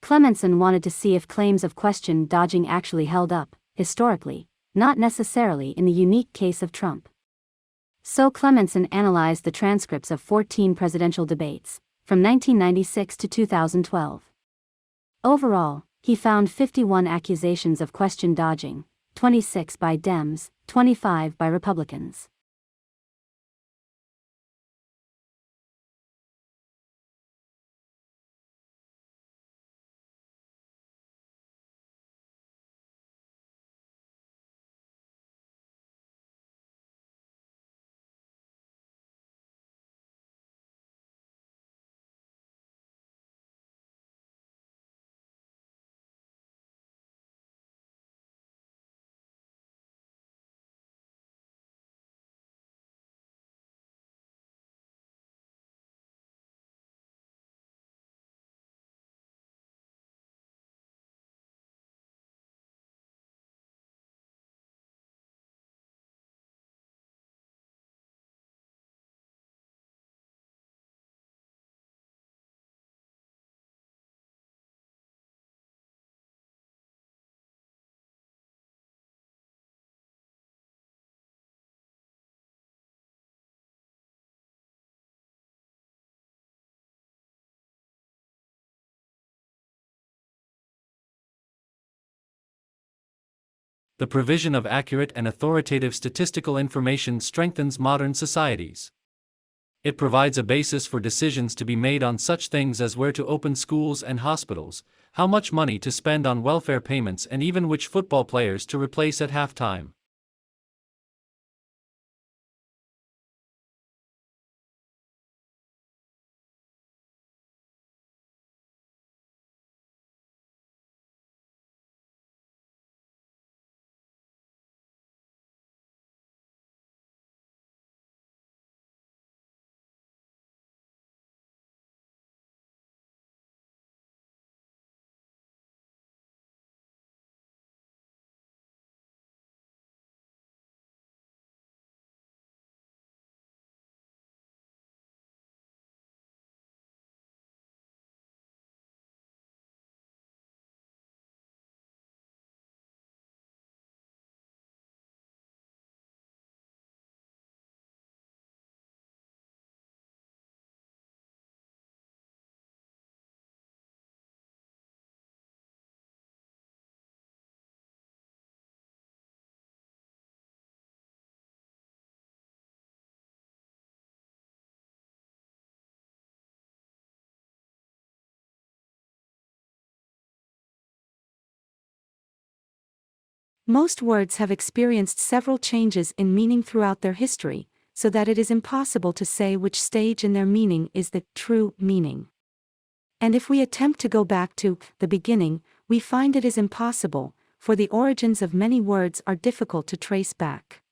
Clemenson wanted to see if claims of question dodging actually held up, historically, not necessarily in the unique case of Trump. So Clemenson analyzed the transcripts of 14 presidential debates, from 1996 to 2012. Overall, he found 51 accusations of question dodging, 26 by Dems, 25 by Republicans. The provision of accurate and authoritative statistical information strengthens modern societies. It provides a basis for decisions to be made on such things as where to open schools and hospitals, how much money to spend on welfare payments, and even which football players to replace at halftime. Most words have experienced several changes in meaning throughout their history, so that it is impossible to say which stage in their meaning is the true meaning. And if we attempt to go back to the beginning, we find it is impossible, for the origins of many words are difficult to trace back.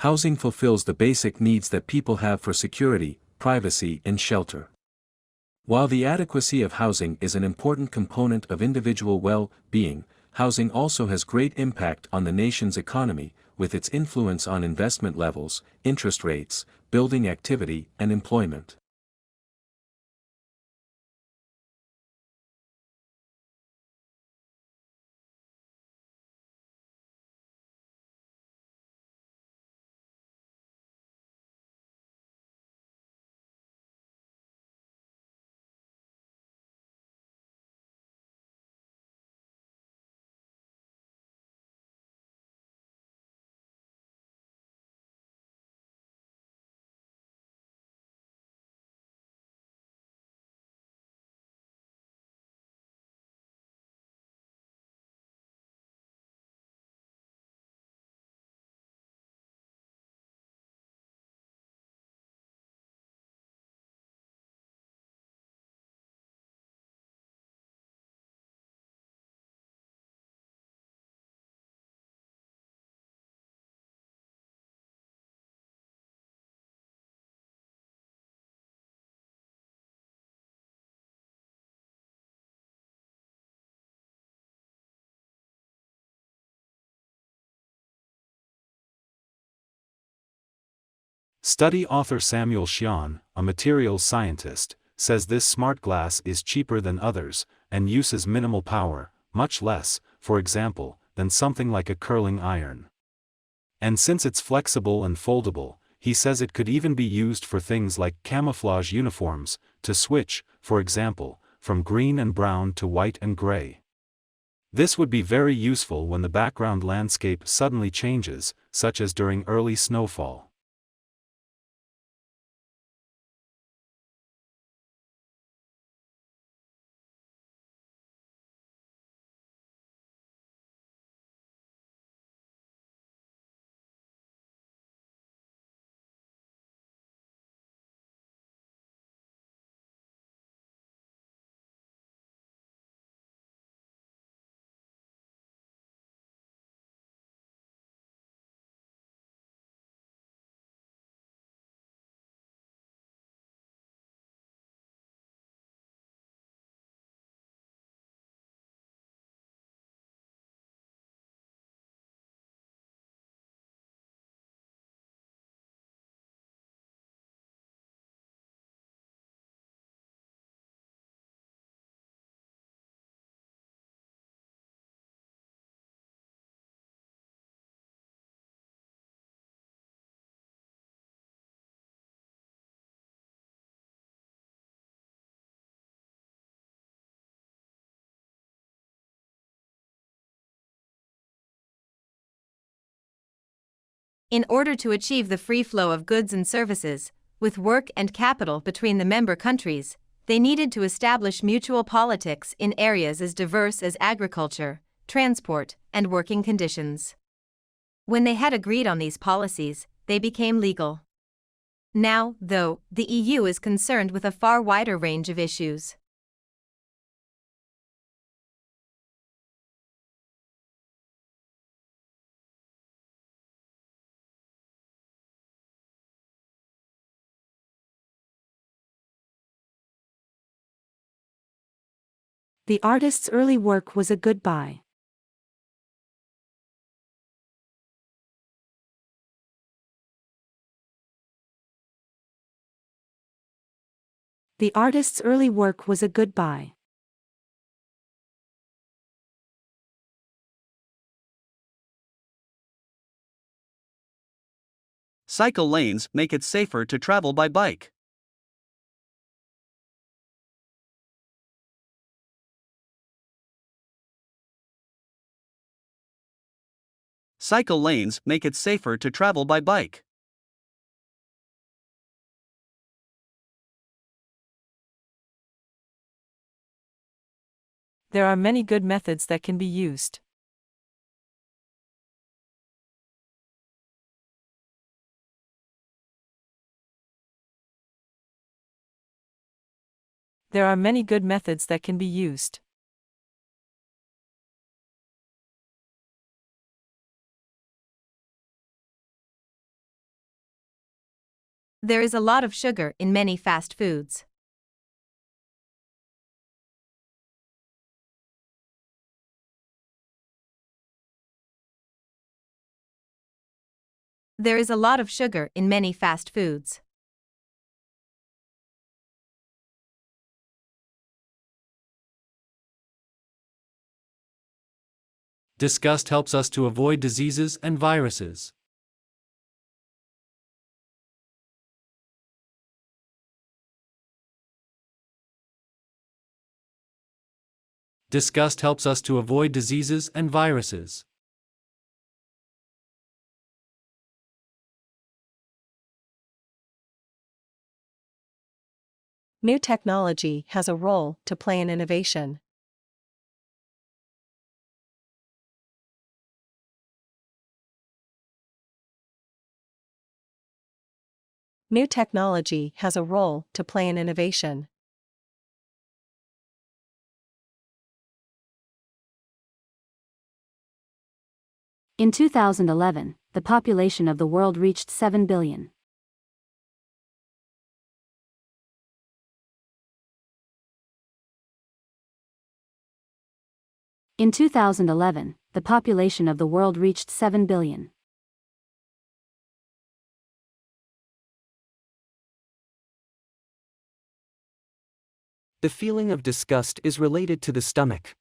Housing fulfills the basic needs that people have for security, privacy, and shelter. While the adequacy of housing is an important component of individual well-being, housing also has great impact on the nation's economy, with its influence on investment levels, interest rates, building activity, and employment. Study author Samuel Xian, a materials scientist, says this smart glass is cheaper than others, and uses minimal power, much less, for example, than something like a curling iron. And since it's flexible and foldable, he says it could even be used for things like camouflage uniforms, to switch, for example, from green and brown to white and gray. This would be very useful when the background landscape suddenly changes, such as during early snowfall. In order to achieve the free flow of goods and services, with work and capital between the member countries, they needed to establish mutual politics in areas as diverse as agriculture, transport, and working conditions. When they had agreed on these policies, they became legal. Now, though, the EU is concerned with a far wider range of issues. The artist's early work was a good buy. The artist's early work was a good buy. Cycle lanes make it safer to travel by bike. Cycle lanes make it safer to travel by bike. There are many good methods that can be used. There are many good methods that can be used. There is a lot of sugar in many fast foods. There is a lot of sugar in many fast foods. Disgust helps us to avoid diseases and viruses. Disgust helps us to avoid diseases and viruses. New technology has a role to play in innovation. New technology has a role to play in innovation. In 2011, the population of the world reached 7 billion. In 2011, the population of the world reached 7 billion. The feeling of disgust is related to the stomach.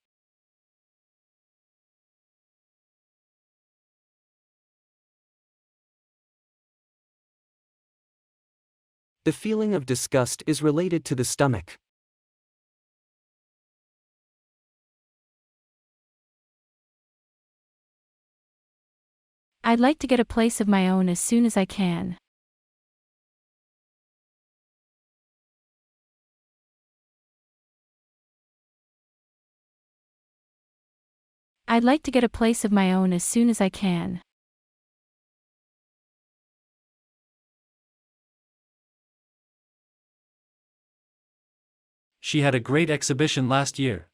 The feeling of disgust is related to the stomach. I'd like to get a place of my own as soon as I can. I'd like to get a place of my own as soon as I can. She had a great exhibition last year.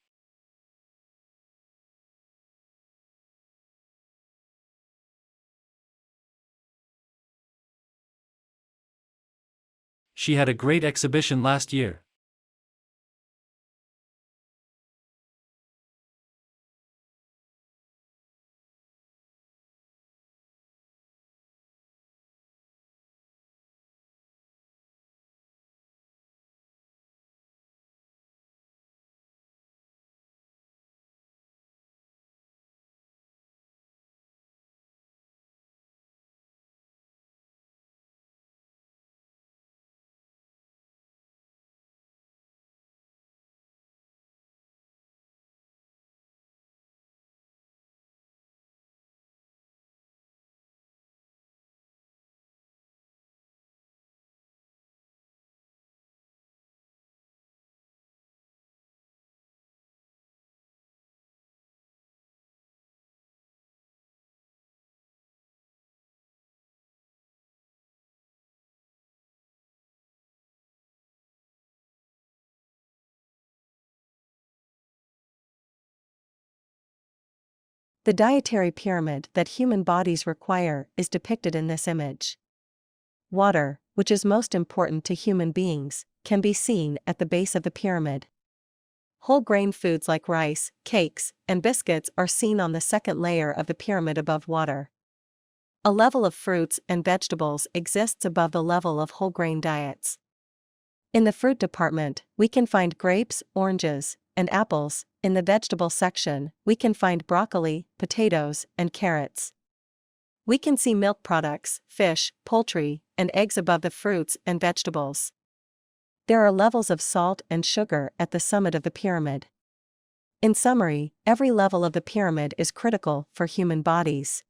She had a great exhibition last year. The dietary pyramid that human bodies require is depicted in this image. Water, which is most important to human beings, can be seen at the base of the pyramid. Whole grain foods like rice, cakes, and biscuits are seen on the second layer of the pyramid above water. A level of fruits and vegetables exists above the level of whole grain diets. In the fruit department, we can find grapes, oranges, and apples. In the vegetable section, we can find broccoli, potatoes, and carrots. We can see milk products, fish, poultry, and eggs above the fruits and vegetables. There are levels of salt and sugar at the summit of the pyramid. In summary, every level of the pyramid is critical for human bodies.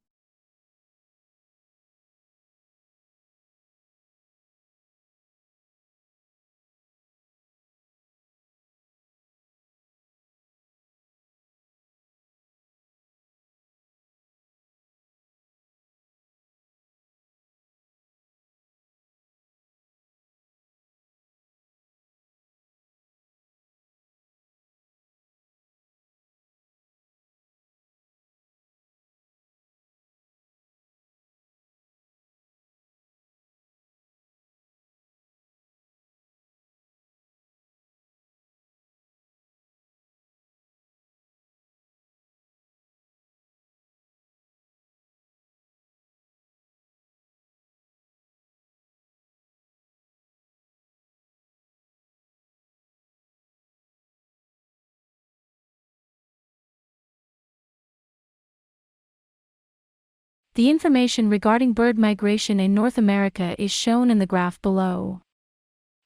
The information regarding bird migration in North America is shown in the graph below.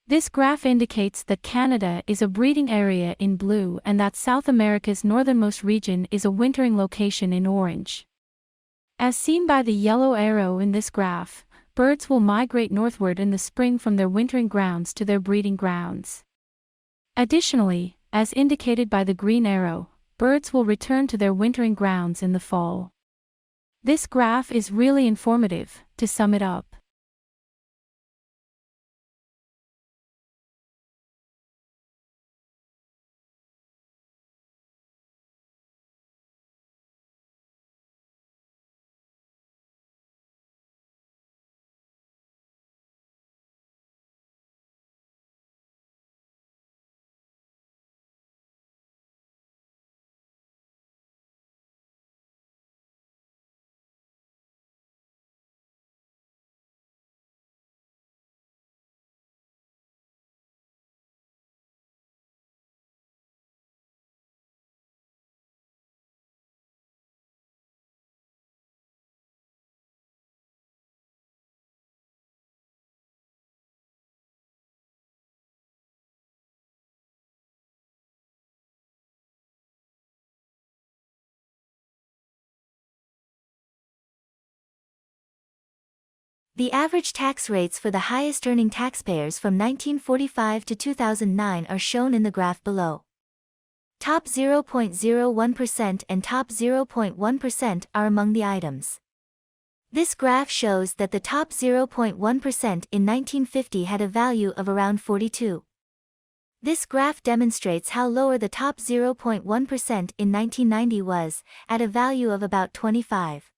This graph indicates that Canada is a breeding area in blue and that South America's northernmost region is a wintering location in orange. As seen by the yellow arrow in this graph, birds will migrate northward in the spring from their wintering grounds to their breeding grounds. Additionally, as indicated by the green arrow, birds will return to their wintering grounds in the fall. This graph is really informative. To sum it up, The average tax rates for the highest-earning taxpayers from 1945 to 2009 are shown in the graph below. Top 0.01% and top 0.1% are among the items. This graph shows that the top 0.1% in 1950 had a value of around 42. This graph demonstrates how lower the top 0.1% in 1990 was, at a value of about 25.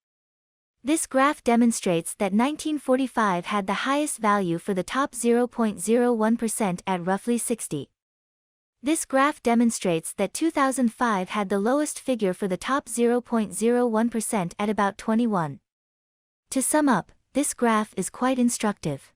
This graph demonstrates that 1945 had the highest value for the top 0.01% at roughly 60. This graph demonstrates that 2005 had the lowest figure for the top 0.01% at about 21. To sum up, this graph is quite instructive.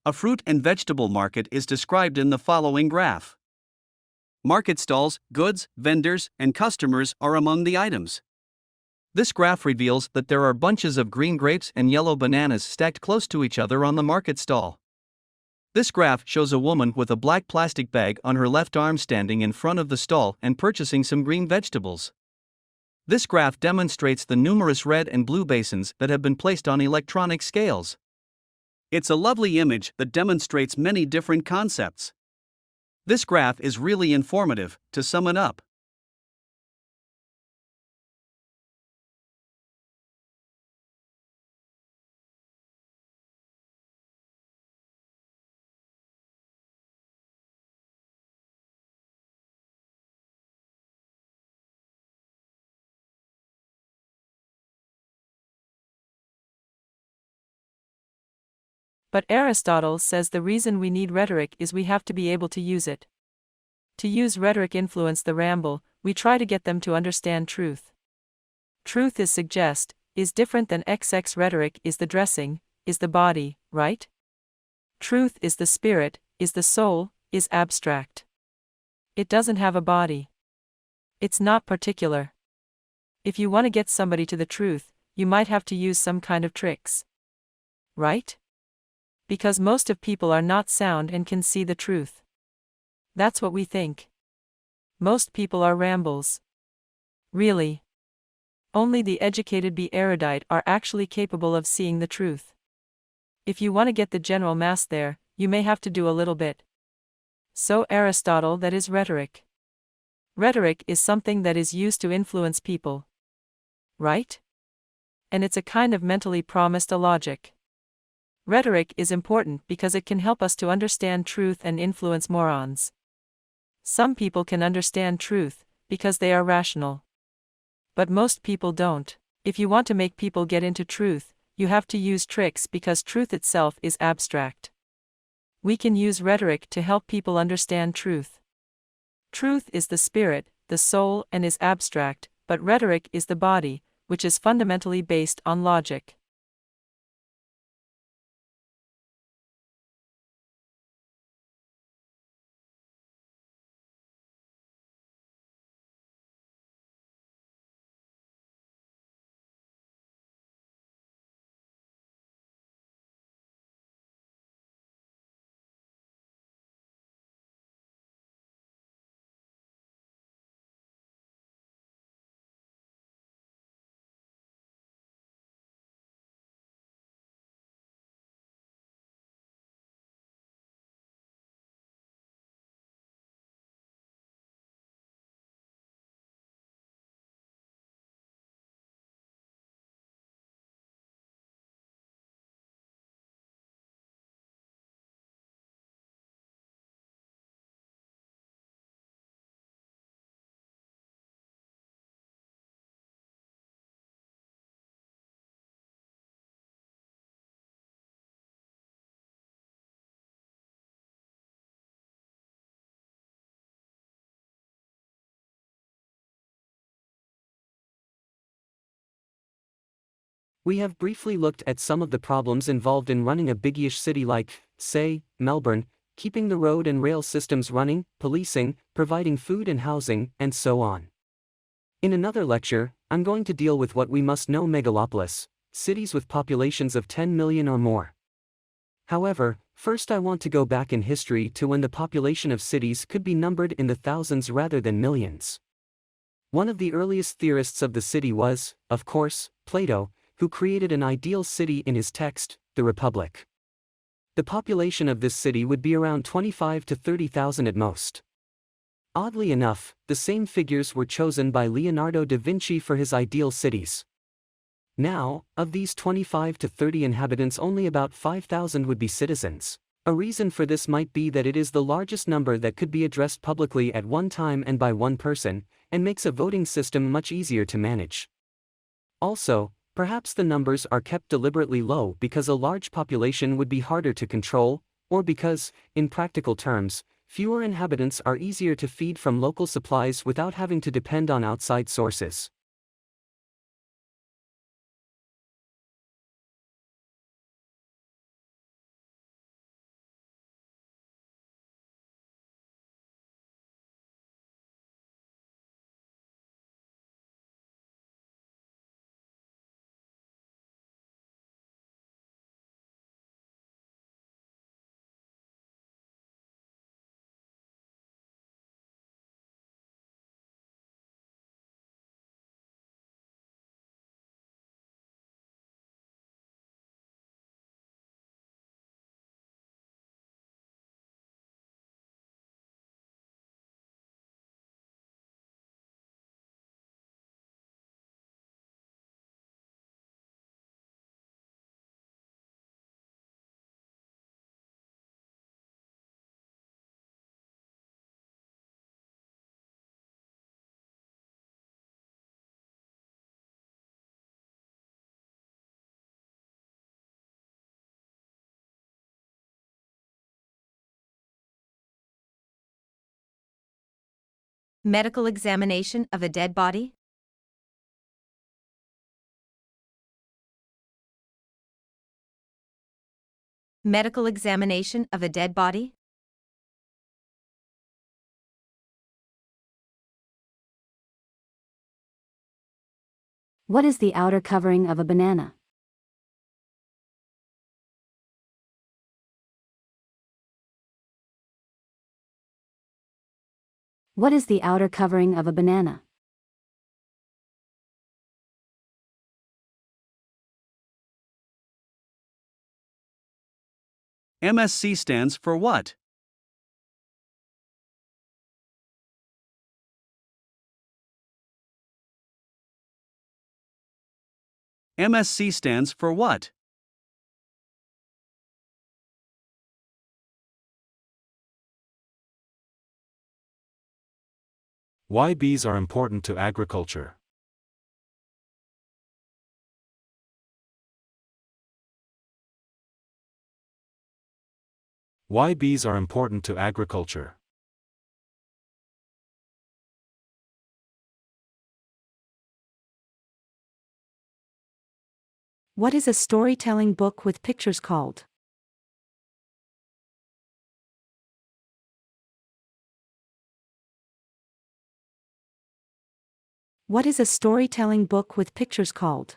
A fruit and vegetable market is described in the following graph. Market stalls, goods, vendors, and customers are among the items. This graph reveals that there are bunches of green grapes and yellow bananas stacked close to each other on the market stall. This graph shows a woman with a black plastic bag on her left arm standing in front of the stall and purchasing some green vegetables. This graph demonstrates the numerous red and blue basins that have been placed on electronic scales. It's a lovely image that demonstrates many different concepts. This graph is really informative. To sum it up, But Aristotle says the reason we need rhetoric is we have to be able to use it. To use rhetoric influence the ramble, we try to get them to understand truth. Truth is suggest, is different than XX rhetoric is the dressing, is the body, right? Truth is the spirit, is the soul, is abstract. It doesn't have a body. It's not particular. If you want to get somebody to the truth, you might have to use some kind of tricks. Right? Because most of people are not sound and can see the truth. That's what we think. Most people are rambles. Really. Only the educated be erudite are actually capable of seeing the truth. If you want to get the general mass there, you may have to do a little bit. So Aristotle, that is rhetoric. Rhetoric is something that is used to influence people. Right? And it's a kind of mentally promised a logic. Rhetoric is important because it can help us to understand truth and influence morons. Some people can understand truth because they are rational. But most people don't. If you want to make people get into truth, you have to use tricks because truth itself is abstract. We can use rhetoric to help people understand truth. Truth is the spirit, the soul, and is abstract, but rhetoric is the body, which is fundamentally based on logic. We have briefly looked at some of the problems involved in running a big-ish city like, say, Melbourne, keeping the road and rail systems running, policing, providing food and housing, and so on. In another lecture, I'm going to deal with what we must know megalopolis, cities with populations of 10 million or more. However, first I want to go back in history to when the population of cities could be numbered in the thousands rather than millions. One of the earliest theorists of the city was, of course, Plato, who created an ideal city in his text, The Republic. The population of this city would be around 25 to 30,000 at most. Oddly enough, the same figures were chosen by Leonardo da Vinci for his ideal cities. Now, of these 25 to 30 inhabitants, only about 5,000 would be citizens. A reason for this might be that it is the largest number that could be addressed publicly at one time and by one person, and makes a voting system much easier to manage. Also, perhaps the numbers are kept deliberately low because a large population would be harder to control, or because, in practical terms, fewer inhabitants are easier to feed from local supplies without having to depend on outside sources. Medical examination of a dead body? Medical examination of a dead body? What is the outer covering of a banana? What is the outer covering of a banana? MSC stands for what? MSC stands for what? Why bees are important to agriculture. Why bees are important to agriculture. What is a storytelling book with pictures called? What is a storytelling book with pictures called?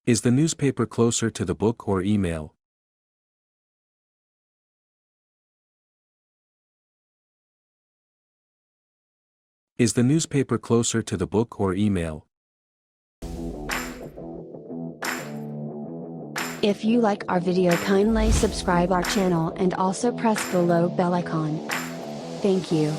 Is the newspaper closer to the book or email? Is the newspaper closer to the book or email? If you like our video, kindly subscribe our channel and also press below bell icon. Thank you.